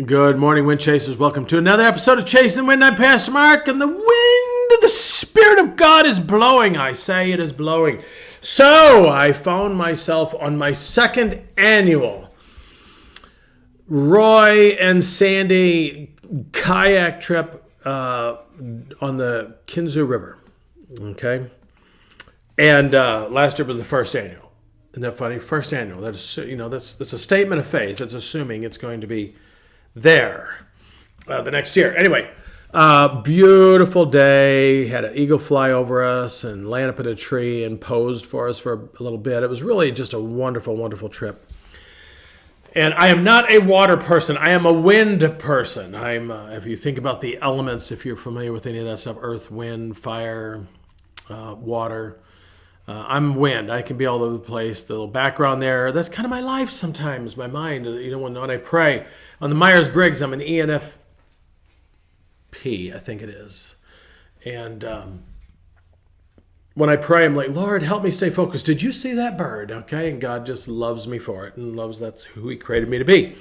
Good morning, Wind Chasers. Welcome to another episode of Chasing the Wind. I'm Pastor Mark, and the wind of the Spirit of God is blowing. I say it is blowing. So, I found myself on my second annual Roy and Sandy kayak trip on the Kinzua River. Okay? And last year was the first annual. Isn't that funny? First annual. That's a statement of faith. It's assuming it's going to be there the next year. Anyway, beautiful day. Had an eagle fly over us and land up in a tree and posed for us for a little bit. It was really just a wonderful, wonderful trip. And I am not a water person. I am a wind person. If you think about the elements, if you're familiar with any of that stuff, earth, wind, fire, water. I'm wind. I can be all over the place. The little background there. That's kind of my life sometimes, my mind. When I pray. On the Myers-Briggs, I'm an ENFP, I think it is. And when I pray, I'm like, Lord, help me stay focused. Did you see that bird? Okay, and God just loves me for it and that's who he created me to be.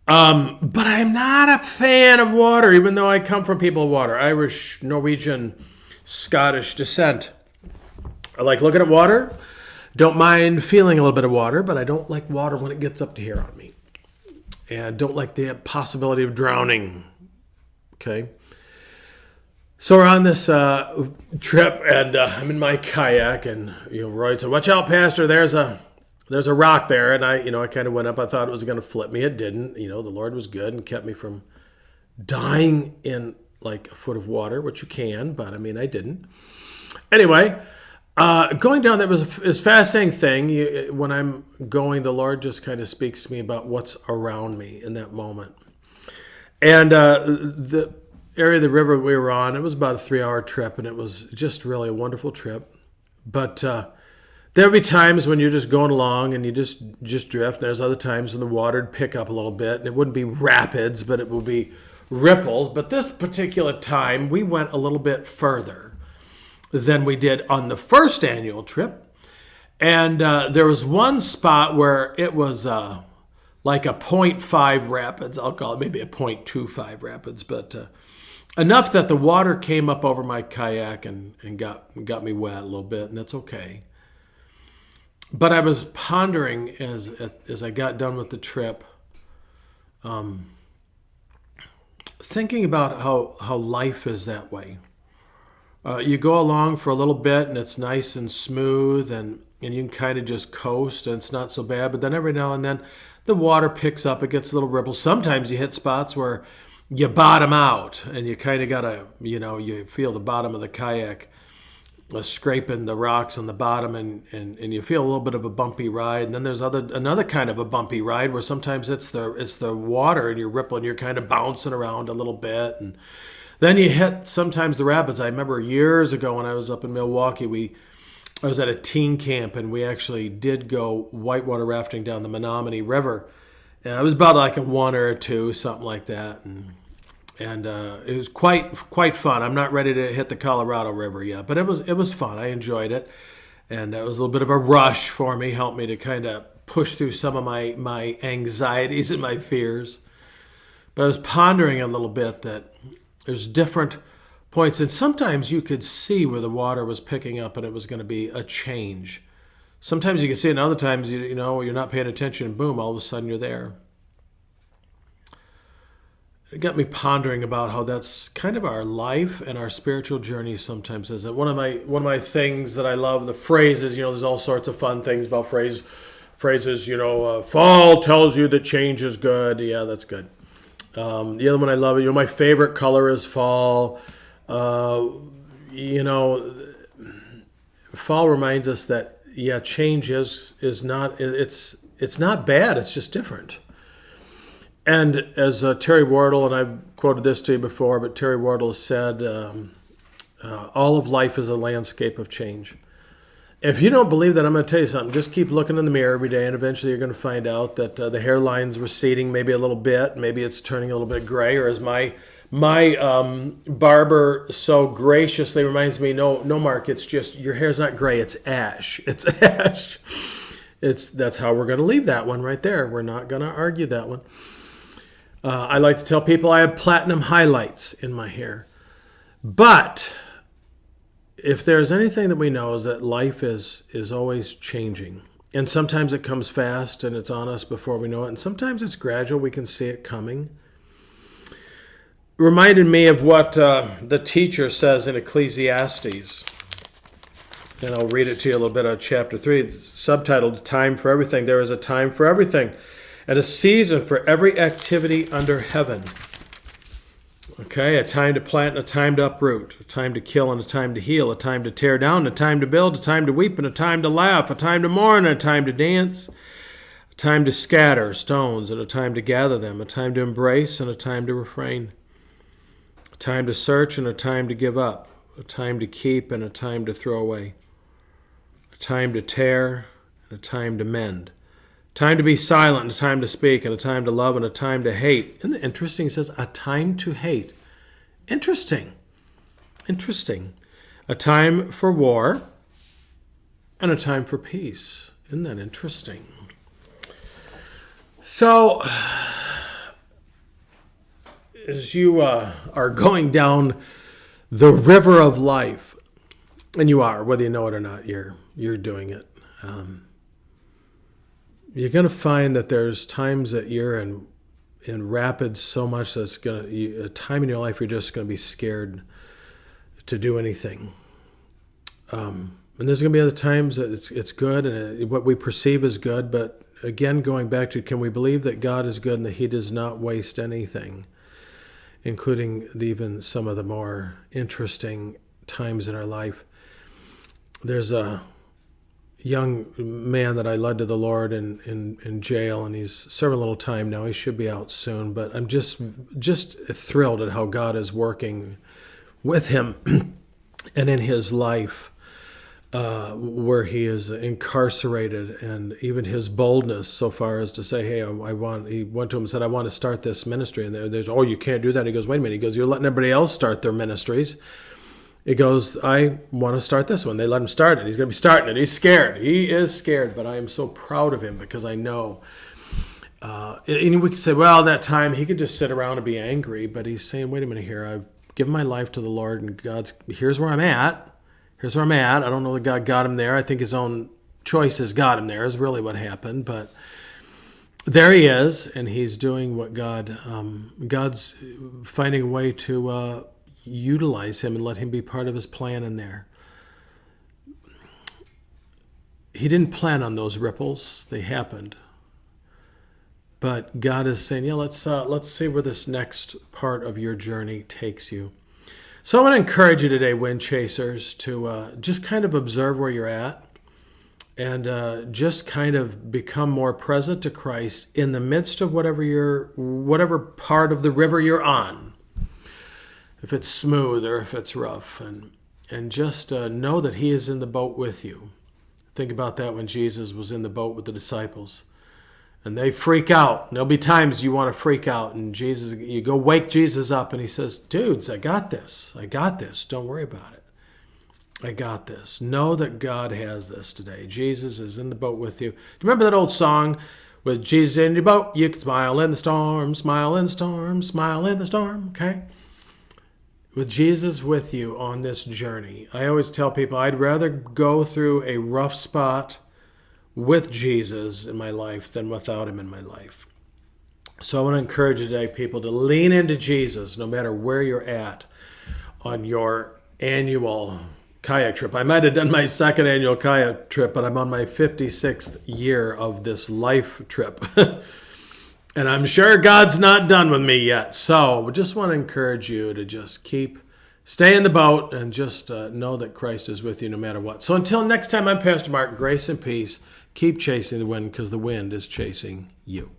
But I'm not a fan of water, even though I come from people of water. Irish, Norwegian, Scottish descent. I like looking at water. Don't mind feeling a little bit of water, but I don't like water when it gets up to here on me. And don't like the possibility of drowning. Okay. So we're on this trip, and I'm in my kayak, and Roy said, "Watch out, Pastor. There's a rock there." And I kind of went up. I thought it was going to flip me. It didn't. The Lord was good and kept me from dying in like a foot of water, which you can, but I didn't. Anyway. Going down, that was a fascinating thing. When I'm going, the Lord just kind of speaks to me about what's around me in that moment. And the area of the river we were on, it was about a 3-hour trip, and it was just really a wonderful trip. But there'll be times when you're just going along and you just drift. There's other times when the water would pick up a little bit, and it wouldn't be rapids, but it would be ripples. But this particular time, we went a little bit further than we did on the first annual trip. And there was one spot where it was like a 0.5 rapids. I'll call it maybe a 0.25 rapids, but enough that the water came up over my kayak and got me wet a little bit, and that's okay. But I was pondering as I got done with the trip, thinking about how life is that way. You go along for a little bit and it's nice and smooth and you can kind of just coast and it's not so bad. But then every now and then the water picks up, it gets a little ripple. Sometimes you hit spots where you bottom out and you kind of got to, you feel the bottom of the kayak scraping the rocks on the bottom and you feel a little bit of a bumpy ride. And then there's another kind of a bumpy ride where sometimes it's the water and you're rippling, you're kind of bouncing around a little bit. And then you hit sometimes the rapids. I remember years ago when I was up in Milwaukee, I was at a teen camp and we actually did go whitewater rafting down the Menominee River. And it was about like a 1 or a 2, something like that. And it was quite fun. I'm not ready to hit the Colorado River yet, but it was fun. I enjoyed it. And it was a little bit of a rush for me, helped me to kind of push through some of my anxieties and my fears. But I was pondering a little bit that there's different points, and sometimes you could see where the water was picking up and it was going to be a change. Sometimes you can see it, and other times you're not paying attention, and boom, all of a sudden you're there. It got me pondering about how that's kind of our life and our spiritual journey sometimes is. One of my things that I love, the phrases, there's all sorts of fun things about phrases, fall tells you that change is good. Yeah, that's good. The other one I love, my favorite color is fall. Fall reminds us that, change is not, it's not bad, it's just different. And as Terry Wardle, and I've quoted this to you before, but Terry Wardle said, all of life is a landscape of change. If you don't believe that, I'm going to tell you something. Just keep looking in the mirror every day, and eventually you're going to find out that the hairline's receding maybe a little bit. Maybe it's turning a little bit gray, or as my barber so graciously reminds me, no, Mark, it's just your hair's not gray, it's ash. It's ash. That's how we're going to leave that one right there. We're not going to argue that one. I like to tell people I have platinum highlights in my hair. But if there's anything that we know is that life is always changing. And sometimes it comes fast and it's on us before we know it. And sometimes it's gradual. We can see it coming. Reminded me of what the teacher says in Ecclesiastes. And I'll read it to you a little bit on chapter 3. It's subtitled, Time for Everything. There is a time for everything, and a season for every activity under heaven. Okay, a time to plant and a time to uproot, a time to kill and a time to heal, a time to tear down, a time to build, a time to weep and a time to laugh, a time to mourn and a time to dance, a time to scatter stones and a time to gather them, a time to embrace and a time to refrain, a time to search and a time to give up, a time to keep and a time to throw away, a time to tear and a time to mend, a time to be silent and a time to speak and a time to love and a time to hate. Isn't it interesting? It says a time to hate. Interesting. A time for war and a time for peace. Isn't that interesting? So, as you are going down the river of life, and you are, whether you know it or not, you're doing it. You're going to find that there's times that you're in rapids so much that's a time in your life you're just going to be scared to do anything. And there's going to be other times that it's good and what we perceive as good. But again, going back to, can we believe that God is good and that He does not waste anything, including even some of the more interesting times in our life? There's a young man that I led to the Lord in jail, and he's serving a little time now. He should be out soon, but I'm just thrilled at how God is working with him and in his life, where he is incarcerated, and even his boldness so far as to say, hey, he went to him and said, I want to start this ministry. And there's, oh, you can't do that. He goes, wait a minute. He goes, you're letting everybody else start their ministries. He goes, I want to start this one. They let him start it. He's going to be starting it. He's scared. He is scared, but I am so proud of him because I know. And we could say, well, that time he could just sit around and be angry, but he's saying, wait a minute here. I've given my life to the Lord, and here's where I'm at. Here's where I'm at. I don't know that God got him there. I think his own choices got him there is really what happened, but there he is, and he's doing what God's finding a way to utilize him and let him be part of his plan in there. He didn't plan on those ripples. They happened. But God is saying, yeah, let's see where this next part of your journey takes you. So I want to encourage you today, Wind Chasers, to just kind of observe where you're at and just kind of become more present to Christ in the midst of whatever part of the river you're on. If it's smooth or if it's rough, and just know that He is in the boat with you. Think about that when Jesus was in the boat with the disciples. And they freak out. There'll be times you want to freak out, and you go wake Jesus up, and He says, dudes, I got this. Don't worry about it. I got this. Know that God has this today. Jesus is in the boat with you. Do you remember that old song? With Jesus in your boat, you can smile in the storm, smile in the storm, smile in the storm, okay? With Jesus with you on this journey. I always tell people I'd rather go through a rough spot with Jesus in my life than without Him in my life. So I want to encourage you today, people, to lean into Jesus no matter where you're at on your annual kayak trip. I might have done my second annual kayak trip, but I'm on my 56th year of this life trip. And I'm sure God's not done with me yet. So we just want to encourage you to just stay in the boat and just know that Christ is with you no matter what. So until next time, I'm Pastor Mark. Grace and peace. Keep chasing the wind because the wind is chasing you.